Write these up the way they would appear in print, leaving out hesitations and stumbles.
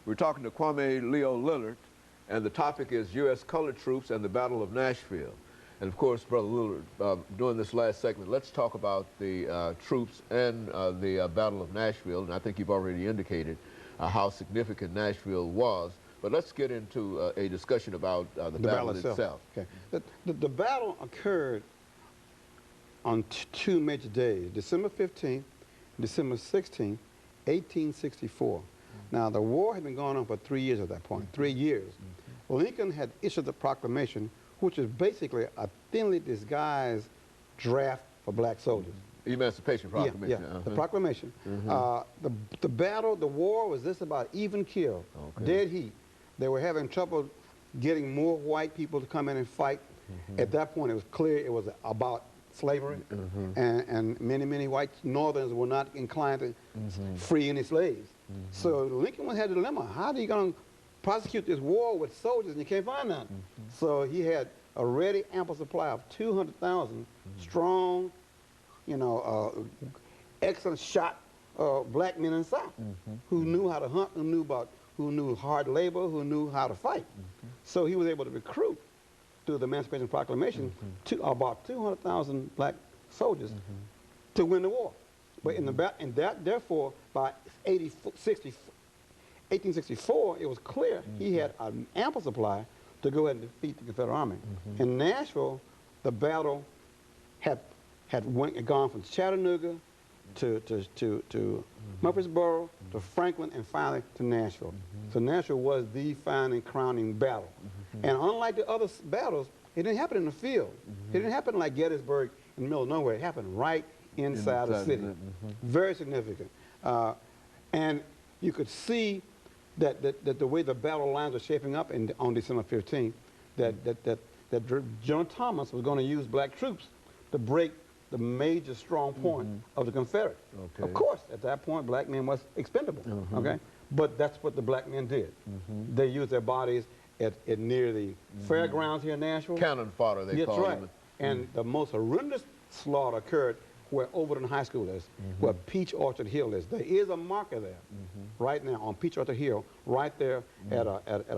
We're talking to Kwame Leo Lillard, and the topic is U.S. colored troops and the Battle of Nashville. And of course, Brother Lillard, during this last segment, let's talk about the troops and the Battle of Nashville. And I think you've already indicated how significant Nashville was. But let's get into a discussion about the battle itself. Okay. The battle occurred on two major days, December 15th, December 16th, 1864. Now, the war had been going on for 3 years at that point, 3 years. Lincoln had issued the proclamation, which is basically a thinly disguised draft for black soldiers. Emancipation Proclamation. Yeah, the proclamation. The war was just about even kill, dead heat. They were having trouble getting more white people to come in and fight. At that point, it was clear it was about slavery, and many white Northerners were not inclined to free any slaves. So Lincoln had a dilemma. How are you going to prosecute this war with soldiers and you can't find none? So he had a ready ample supply of 200,000 strong, excellent shot black men in the South who knew how to hunt, who knew hard labor, who knew how to fight. So he was able to recruit through the Emancipation Proclamation to about 200,000 black soldiers to win the war. But therefore, by 1864, it was clear he had an ample supply to go ahead and defeat the Confederate Army. In Nashville, the battle had gone from Chattanooga to Murfreesboro to Franklin and finally to Nashville. So Nashville was the final and crowning battle. And unlike the other battles, it didn't happen in the field. It didn't happen like Gettysburg in the middle of nowhere. It happened right inside the city. Very significant. And you could see that the way the battle lines were shaping up on December 15th, that General Thomas was going to use black troops to break the major strong point of the Confederate. Of course, at that point, black men was expendable. But that's what the black men did. They used their bodies at near the fairgrounds here in Nashville. Cannon fodder, they call it. Right. And the most horrendous slaughter occurred where Overton High School is, where Peach Orchard Hill is. There is a marker there right now on Peach Orchard Hill, right there at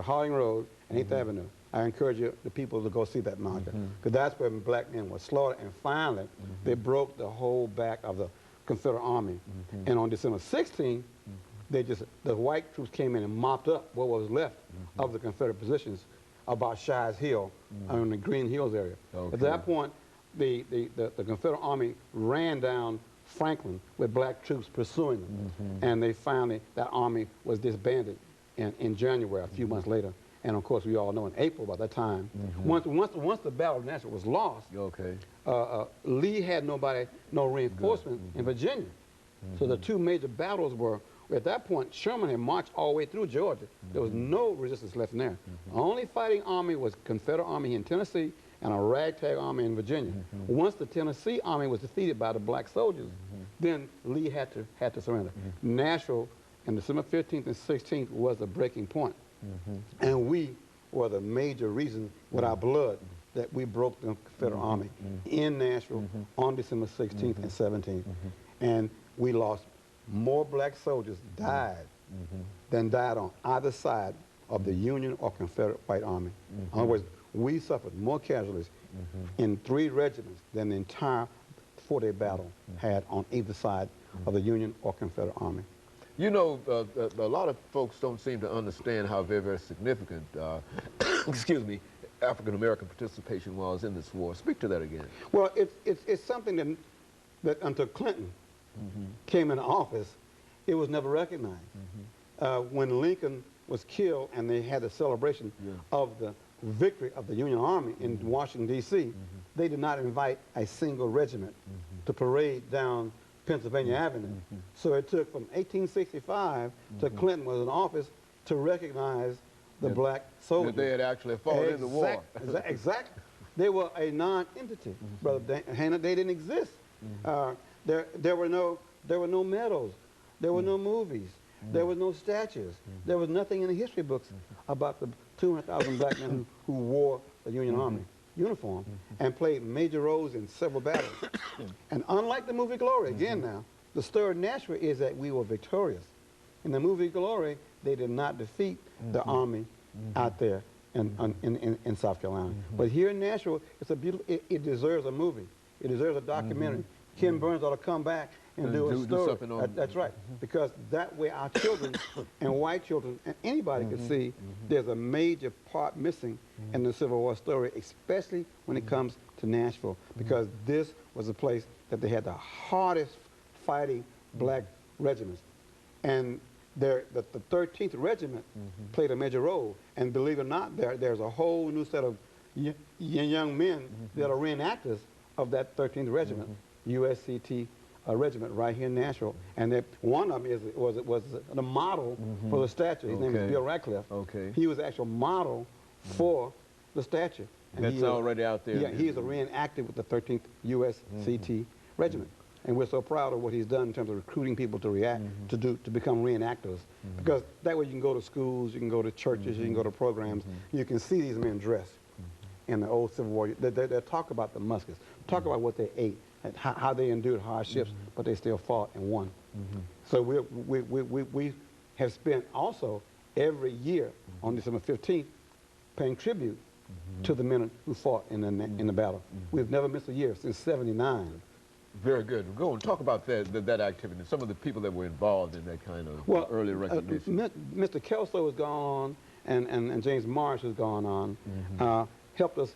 Harding Road and 8th Avenue. I encourage the people to go see that marker, because that's where black men were slaughtered. And finally, they broke the whole back of the Confederate Army. And on December 16th, the white troops came in and mopped up what was left of the Confederate positions about Shies Hill, in the Green Hills area. At that point, the Confederate Army ran down Franklin with black troops pursuing them. And that army was disbanded in January, a few months later. And of course, we all know in April by that time, once the Battle of Nashville was lost, Lee had no reinforcement in Virginia. So the two major battles were, at that point, Sherman had marched all the way through Georgia. There was no resistance left in there. The only fighting army was Confederate Army in Tennessee and a ragtag army in Virginia. Once the Tennessee army was defeated by the black soldiers, then Lee had to surrender. Nashville, on December 15th and 16th, was the breaking point. And we were the major reason with our blood that we broke the Confederate Army in Nashville on December 16th and 17th. And we lost more black soldiers died than died on either side of the Union or Confederate White Army. In other words, we suffered more casualties in 3 regiments than the entire 4-day battle had on either side of the Union or Confederate Army. You know, a lot of folks don't seem to understand how very significant, excuse me, African-American participation was in this war. Speak to that again. Well, it's something that until Clinton came into office, it was never recognized. When Lincoln was killed and they had a celebration of the victory of the Union Army in Washington, D.C., they did not invite a single regiment to parade down Pennsylvania Avenue. So it took from 1865 to Clinton was in office to recognize the black soldiers. That they had actually fought in the war. Exactly. They were a non-entity, Brother Hannah. They didn't exist. There were no medals. There were no movies. There was no statues. There was nothing in the history books about the 200,000 black men who wore the Union Army uniform and played major roles in several battles. And unlike the movie Glory, again now, the story of Nashville is that we were victorious. in the movie Glory, they did not defeat the Army out there in South Carolina. But here in Nashville, it's a beautiful, it deserves a movie. It deserves a documentary. Ken Burns ought to come back and do a story. Do something on That's right. Because that way our children and white children and anybody can see there's a major part missing in the Civil War story, especially when it comes to Nashville, because this was a place that they had the hardest fighting black regiments. And the 13th Regiment played a major role. And believe it or not, there's a whole new set of young men that are reenactors of that 13th Regiment, USCT regiment right here in Nashville. And one of them was the model for the statue. His name is Bill Radcliffe. He was the actual model for the statue. And that's already out there. Yeah, he's a reenactor with the 13th USCT Regiment. And we're so proud of what he's done in terms of recruiting people to to become reenactors. Because that way you can go to schools, you can go to churches, you can go to programs, you can see these men dressed in the old Civil War. They talk about the muskets, talk about what they ate, and how they endured hardships, but they still fought and won. So we have spent also every year on December 15th paying tribute to the men who fought in the battle. We've never missed a year since '79. Very good. Go and talk about that activity and some of the people that were involved in that kind of early recognition. Mr. Kelso has gone on, and James Marsh has gone on, helped us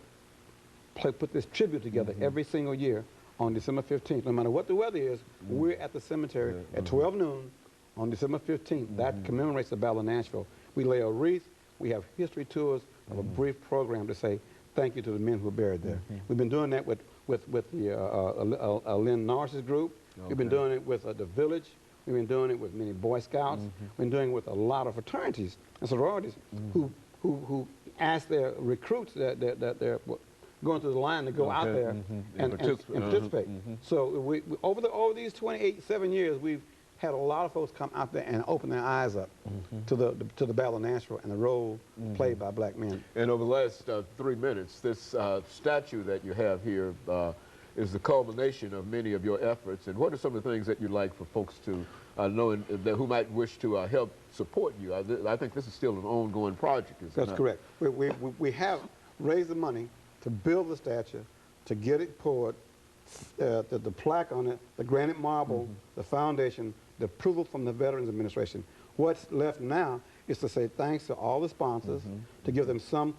put this tribute together every single year on December 15th. No matter what the weather is, we're at the cemetery at 12 noon on December 15th. That commemorates the Battle of Nashville. We lay a wreath. We have history tours of a brief program to say thank you to the men who are buried there. We've been doing that with the Lynn Norris's group. We've been doing it with the Village. We've been doing it with many Boy Scouts. We've been doing it with a lot of fraternities and sororities who ask their recruits that they're going through the line to go out there and participate. So over these 7 years, we've had a lot of folks come out there and open their eyes up to the Battle of Nashville and the role played by black men. And over the last 3 minutes, this statue that you have here is the culmination of many of your efforts. And what are some of the things that you'd like for folks to know who might wish to help support you? I think this is still an ongoing project. That's correct. We have raised the money to build the statue, to get it poured, the plaque on it, the granite marble, the foundation, the approval from the Veterans Administration. What's left now is to say thanks to all the sponsors, to give them some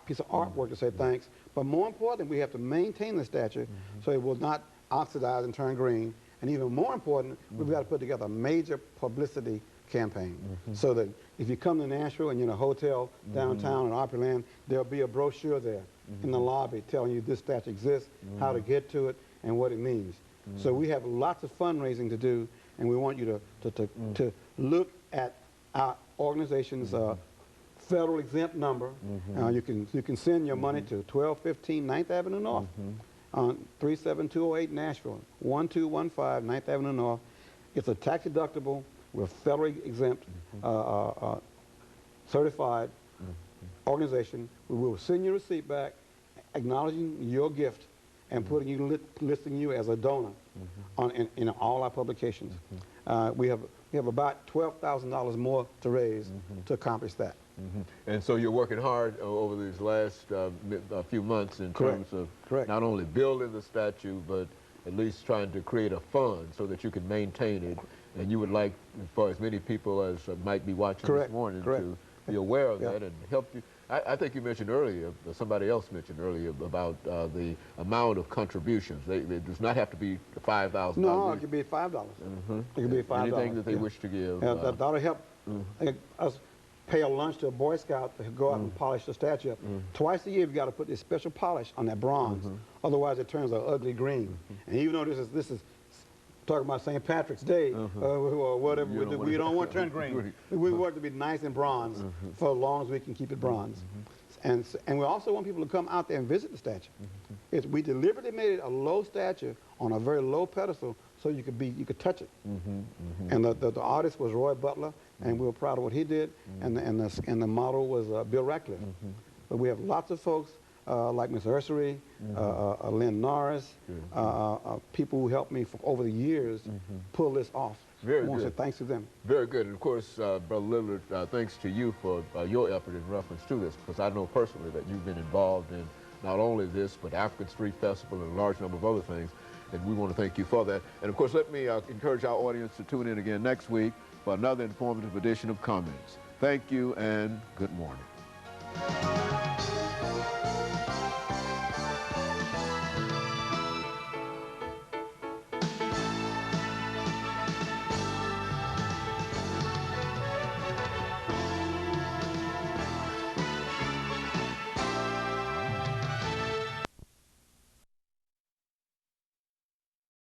piece of artwork to say thanks. But more important, we have to maintain the statue so it will not oxidize and turn green. And even more important, we've got to put together a major publicity campaign so that if you come to Nashville and you're in a hotel downtown in Opryland, there'll be a brochure there in the lobby telling you this statue exists, how to get to it, and what it means. So we have lots of fundraising to do, and we want you to look at our organization's federal exempt number. You can send your money to 1215 9th Avenue North on 37208 Nashville, 1215 9th Avenue North. It's a tax deductible. We're federally exempt, certified organization. We will send you a receipt back, acknowledging your gift and putting you listing you as a donor in all our publications. We have about $12,000 more to raise to accomplish that. And so you're working hard over these last few months in terms of not only building the statue, but at least trying to create a fund so that you can maintain it. And you would like for as many people as might be watching this morning to be aware of that and help you. I think you mentioned earlier, somebody else mentioned earlier about the amount of contributions. It does not have to be $5,000. No, it could be $5. It could be $5. Anything that they wish to give. That'll help us pay a lunch to a Boy Scout to go out and polish the statue up. Twice a year, you've got to put this special polish on that bronze. Otherwise, it turns an ugly green. And even though this is talking about St. Patrick's Day or whatever, we don't want to turn green. We want it to be nice and bronze for as long as we can keep it bronze. And we also want people to come out there and visit the statue. We deliberately made it a low statue on a very low pedestal so you could touch it. And the artist was Roy Butler, and we were proud of what he did. And the model was Bill Radcliffe. But we have lots of folks like Ms. Ursery, Lynn Norris, people who helped me for over the years pull this off. Very I want to good. say thanks to them. Very good. And of course, Brother Lillard, thanks to you for your effort in reference to this, because I know personally that you've been involved in not only this, but African Street Festival and a large number of other things, and we want to thank you for that. And of course, let me encourage our audience to tune in again next week for another informative edition of Comments. Thank you and good morning.